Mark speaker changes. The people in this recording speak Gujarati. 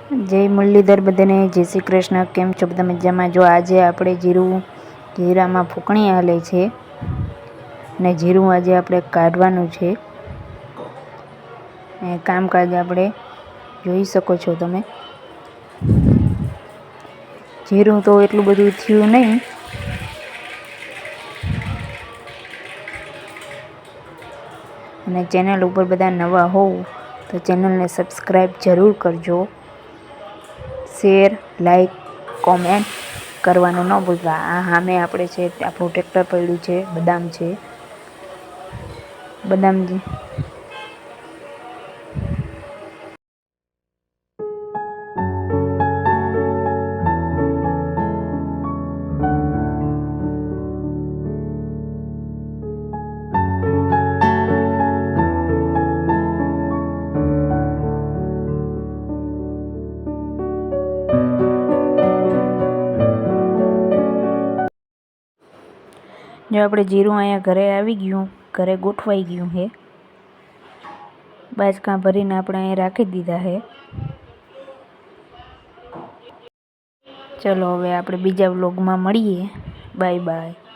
Speaker 1: જય મુરલીધર બધાને, જય શ્રી કૃષ્ણ। કેમ છો બધા મજામાં? જો આજે આપણે જીરામાં ફૂંકણી હાલે છે ને જીરું આજે આપણે કાઢવાનું છે। કામકાજ આપણે જોઈ શકો છો તમે। જીરું તો એટલું બધું થયું નહીં, અને ચેનલ ઉપર બધા નવા હોવ તો ચેનલને સબસ્ક્રાઈબ જરૂર કરજો। શેર, લાઈક, કોમેન્ટ કરવાનું ન ભૂલતા। આ સામે આપણે છે આપણું ટ્રેક્ટર પડ્યું છે, બદામ છે, બદામ જો આપણે જીરું અહીંયા ઘરે આવી ગયું, ઘરે ગોઠવાઈ ગયું છે। બાજકા ભરીને આપણે અહીં રાખી દીધા છે। ચલો હવે આપણે બીજા વ્લોગમાં મળીએ। Bye bye.